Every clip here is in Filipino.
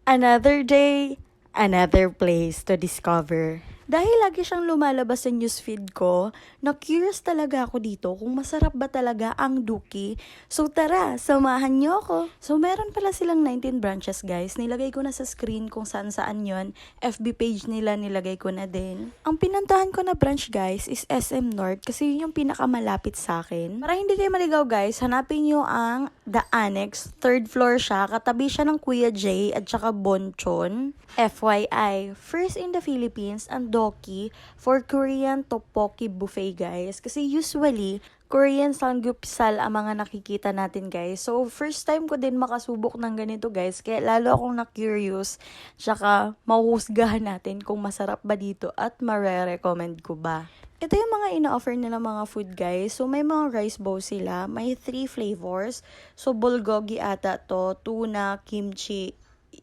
Another day, another place to discover. Dahil lagi siyang lumalabas sa newsfeed ko, na-curious talaga ako dito kung masarap ba talaga ang Duki. So tara, samahan niyo ako. So meron pala silang 19 branches guys. Nilagay ko na sa screen kung saan-saan yon. FB page nila nilagay ko na din. Ang pinuntahan ko na branch guys is SM North kasi yun yung pinakamalapit sa akin. Para hindi kayo maligaw guys, hanapin niyo ang The Annex. Third floor siya. Katabi siya ng Kuya J at saka Bonchon. FYI, first in the Philippines ang Doki for Korean tteokbokki buffet guys. Kasi usually, Korean samgyeopsal ang mga nakikita natin guys. So, first time ko din makasubok ng ganito guys. Kaya lalo akong na-curious. Tsaka, mahuhusgahan natin kung masarap ba dito at mare-recommend ko ba. Ito yung mga ina-offer nila mga food guys. So, may mga rice bowl sila. May 3 flavors. So, bulgogi ata to, tuna, kimchi.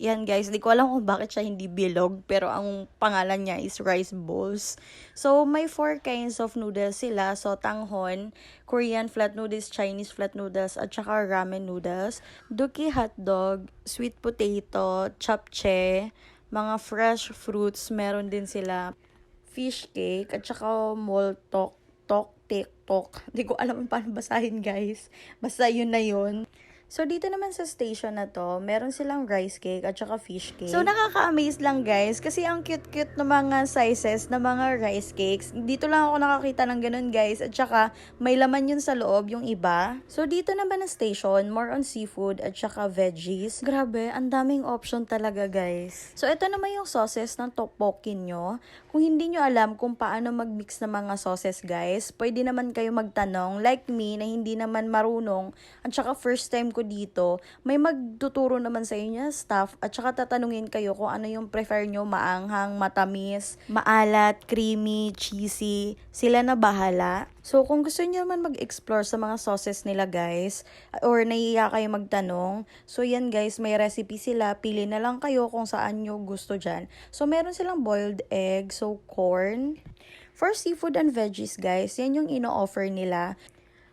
Yan guys, di ko alam kung bakit siya hindi bilog, pero ang pangalan niya is rice bowls. So, may 4 kinds of noodles sila. So, tanghon, Korean flat noodles, Chinese flat noodles, at saka ramen noodles. Duki hotdog, sweet potato, japchae, mga fresh fruits, meron din sila. Fish cake, at saka moltok, tok, tiktok. Hindi ko alam paano basahin guys. Basta yun na yun. So, dito naman sa station na to, meron silang rice cake at saka fish cake. So, nakaka-amaze lang guys kasi ang cute-cute ng mga sizes ng mga rice cakes. Dito lang ako nakakita ng ganun guys at saka may laman yun sa loob yung iba. So, dito naman na station, more on seafood at saka veggies. Grabe, ang daming option talaga guys. So, ito naman yung sauces ng tteokbokki nyo. Kung hindi nyo alam kung paano mag-mix ng mga sauces guys, pwede naman kayo magtanong like me na hindi naman marunong at saka first time ko dito, may magtuturo naman sa inyo staff at saka tatanungin kayo kung ano yung prefer nyo, maanghang, matamis, maalat, creamy, cheesy, sila na bahala. So, kung gusto niyo naman mag-explore sa mga sauces nila guys, or nahiya kayo magtanong, so yan guys, may recipe sila, pili na lang kayo kung saan nyo gusto dyan. So, meron silang boiled egg, so corn. For seafood and veggies guys, yan yung ino-offer nila.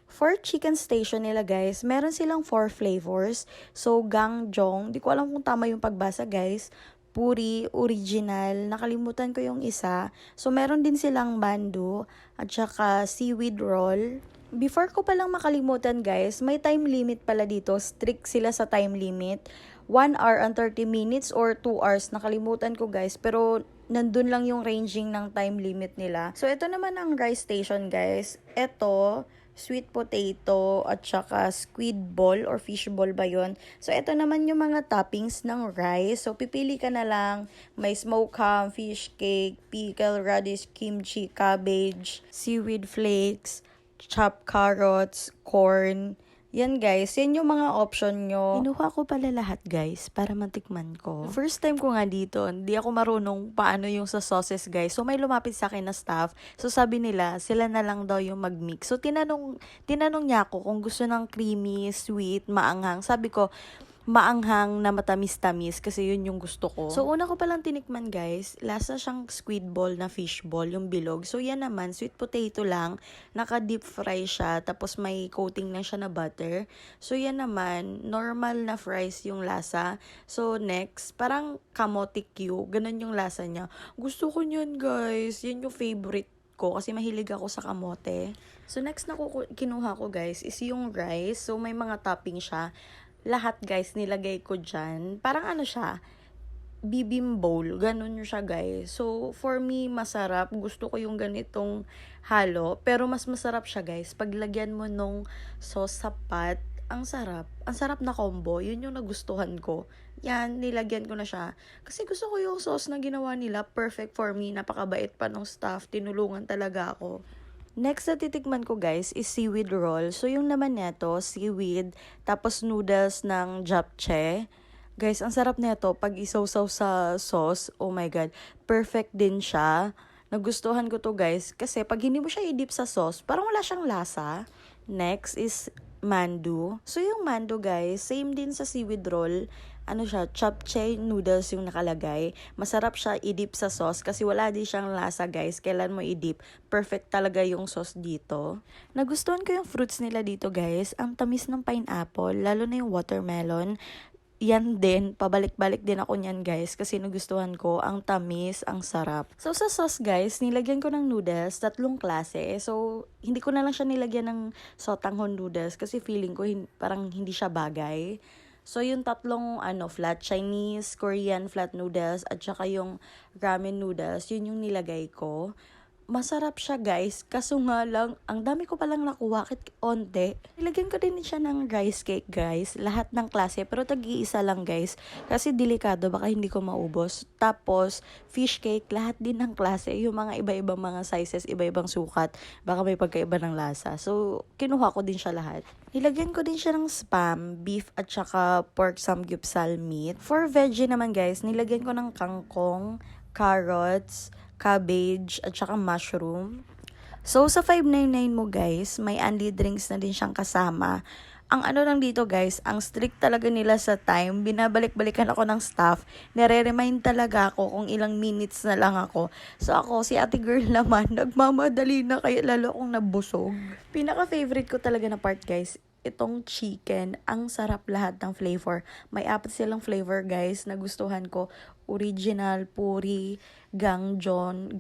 For chicken station nila guys, meron silang 4 flavors. So, gangjong, di ko alam kung tama yung pagbasa guys. Puri, original, nakalimutan ko yung isa. So, meron din silang mandu at saka seaweed roll. Before ko palang makalimutan guys, may time limit pala dito. Strict sila sa time limit. 1 hour and 30 minutes or 2 hours. Nakalimutan ko guys, pero nandun lang yung ranging ng time limit nila. So, ito naman ang rice station guys. Ito, sweet potato at saka squid ball or fish ball ba yun. So, ito naman yung mga toppings ng rice. So, pipili ka na lang. May smoked ham, fish cake, pickle, radish, kimchi, cabbage, seaweed flakes, chopped carrots, corn. Yan guys, yan yung mga option nyo. Kinuha ko pala lahat guys para matikman ko. First time ko nga dito, hindi ako marunong paano yung sa sauces guys. So may lumapit sa akin na staff. So sabi nila, sila na lang daw yung mag-mix. So tinanong niya ako kung gusto ng creamy, sweet, maanghang. Sabi ko, maanghang na matamis-tamis kasi yun yung gusto ko. So, una ko palang tinikman guys, lasa siyang squid ball na fish ball, yung bilog. So, yan naman, sweet potato lang, naka-deep fry siya, tapos may coating lang siya na butter. So, yan naman, normal na fries yung lasa. So, next, parang kamote Q, ganun yung lasa niya. Gusto ko yun guys, yun yung favorite ko kasi mahilig ako sa kamote. So, next na kinuha ko guys is yung rice. So, may mga topping siya. Lahat guys nilagay ko dyan. Parang ano siya, bibim bowl. Ganun siya guys. So, for me, masarap. Gusto ko yung ganitong halo. Pero mas masarap siya guys. Paglagyan mo nung sauce sa pat, ang sarap. Ang sarap na combo. Yun yung nagustuhan ko. Yan, nilagyan ko na siya. Kasi gusto ko yung sauce na ginawa nila. Perfect for me. Napakabait pa ng staff. Tinulungan talaga ako. Next na titikman ko guys is seaweed roll. So yung naman neto, seaweed, tapos noodles ng japchae. Guys, ang sarap neto pag isawsaw sa sauce. Oh my god, perfect din siya. Nagustuhan ko to guys kasi pag hindi mo siya i-dip sa sauce, parang wala siyang lasa. Next is mandu. So yung mandu guys, same din sa seaweed roll. Ano siya, japchae noodles yung nakalagay. Masarap siya i-dip sa sauce kasi wala din siyang lasa guys. Kailan mo i-dip, perfect talaga yung sauce dito. Nagustuhan ko yung fruits nila dito guys. Ang tamis ng pineapple, lalo na yung watermelon. yan din, pabalik-balik din ako niyan guys kasi nagustuhan ko ang tamis, ang sarap. So sa sauce guys, nilagyan ko ng noodles, 3 klase. So hindi ko na lang siya nilagyan ng sotanghon noodles kasi feeling ko parang hindi siya bagay. So yung 3 flat Chinese, Korean flat noodles at saka yung ramen noodles, yun yung nilagay ko. Masarap siya guys, kaso nga lang, ang dami ko palang nakuha kahit onte. Nilagyan ko din siya ng rice cake guys, lahat ng klase, pero tag-iisa lang guys, kasi delikado, baka hindi ko maubos. Tapos, fish cake, lahat din ng klase, yung mga iba-ibang mga sizes, iba-ibang sukat, baka may pagkaiba ng lasa. So, kinuha ko din siya lahat. Nilagyan ko din siya ng spam, beef at saka pork samgyupsal meat. For veggie naman guys, nilagyan ko ng kangkong, carrots, cabbage, at saka mushroom. So, sa 599 mo guys, may Andy drinks na din siyang kasama. Ang ano lang dito guys, ang strict talaga nila sa time. Binabalik-balikan ako ng staff. Nare-remind talaga ako kung ilang minutes na lang ako. So ako, si ate girl naman, nagmamadali na kaya lalo akong nabusog. Pinaka-favorite ko talaga na part guys, itong chicken. Ang sarap lahat ng flavor. May 4 silang flavor guys, nagustuhan ko. Original, puri, gangjong.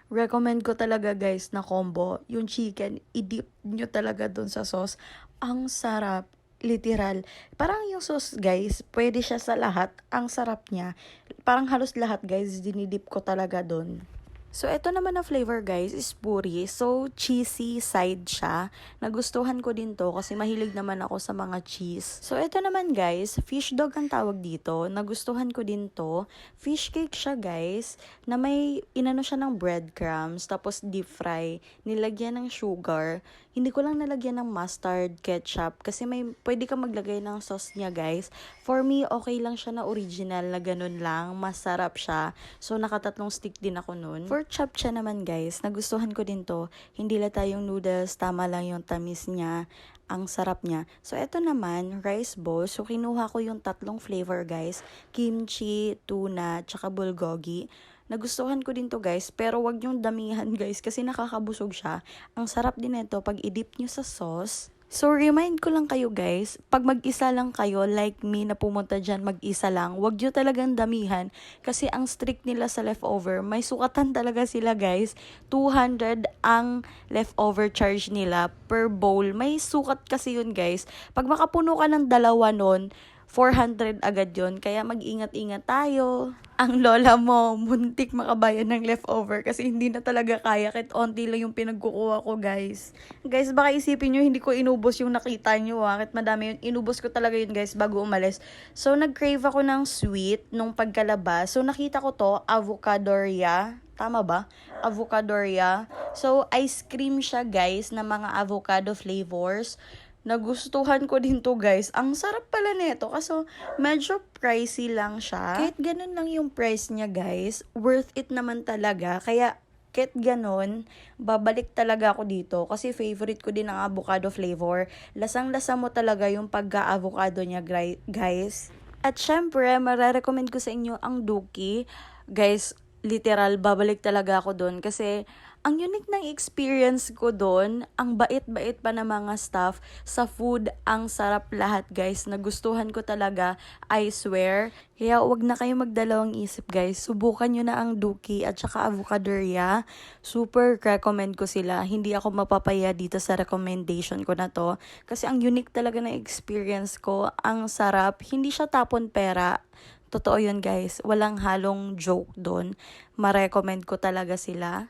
Recommend ko talaga guys na combo. Yung chicken, i-dip nyo talaga dun sa sauce. Ang sarap. Literal. Parang yung sauce guys, pwede siya sa lahat. Ang sarap niya. Parang halos lahat guys, dinidip ko talaga dun. So, ito naman na flavor guys is puri. So, cheesy side siya. Nagustuhan ko din to kasi mahilig naman ako sa mga cheese. So, ito naman guys, fish dog ang tawag dito. Nagustuhan ko din to. Fish cake siya guys, na may inano siya ng breadcrumbs, tapos deep fry, nilagyan ng sugar. Hindi ko lang nalagyan ng mustard, ketchup, kasi pwede ka maglagay ng sauce niya guys. For me, okay lang siya na original na ganun lang. Masarap siya. So, nakatatlong stick din ako nun. For chapcha naman guys, nagustuhan ko din to. Hindi lang tayong noodles, tama lang yung tamis niya. Ang sarap niya. So, eto naman, rice bowl. So, kinuha ko yung 3 flavor guys. Kimchi, tuna, tsaka bulgogi. Nagustuhan ko din to guys, pero wag yung damihan guys kasi nakakabusog siya. Ang sarap din nito pag i-dip nyo sa sauce. So, remind ko lang kayo guys, pag mag-isa lang kayo, like me na pumunta dyan mag-isa lang, wag nyo talagang damihan kasi ang strict nila sa leftover. May sukatan talaga sila guys. 200 ang leftover charge nila per bowl. May sukat kasi yun guys. Pag makapuno ka ng 2 nun, 400 agad yon. Kaya mag-ingat-ingat tayo. Ang lola mo, muntik makabayan ng leftover kasi hindi na talaga kaya kahit onti lang yung pinagkukuha ko guys. Guys, baka isipin nyo hindi ko inubos yung nakita nyo kahit madami yun. Inubos ko talaga yun guys bago umalis. So, nag-crave ako ng sweet nung pagkalabas. So, nakita ko to, avocadoria. Tama ba? Avocadoria. So, ice cream siya guys na mga avocado flavors. Nagustuhan ko din to guys. Ang sarap pala nito kasi medyo pricey lang siya. Kahit ganun lang yung price niya guys, worth it naman talaga. Kaya kahit ganun, babalik talaga ako dito kasi favorite ko din ang avocado flavor. Lasang-lasa mo talaga yung pagka-avocado niya guys. At syempre, mararecommend ko sa inyo ang Duki. Guys, literal, babalik talaga ako doon kasi ang unique ng experience ko doon, ang bait-bait pa ng mga staff, sa food, ang sarap lahat guys, nagustuhan ko talaga, I swear. Kaya wag na kayo magdalawang isip guys, subukan nyo na ang Duki at saka Avocadoria, super recommend ko sila, hindi ako mapapaya dito sa recommendation ko na to, kasi ang unique talaga ng experience ko, ang sarap, hindi siya tapon pera. Totoo yun guys, walang halong joke doon. Ma-recommend ko talaga sila.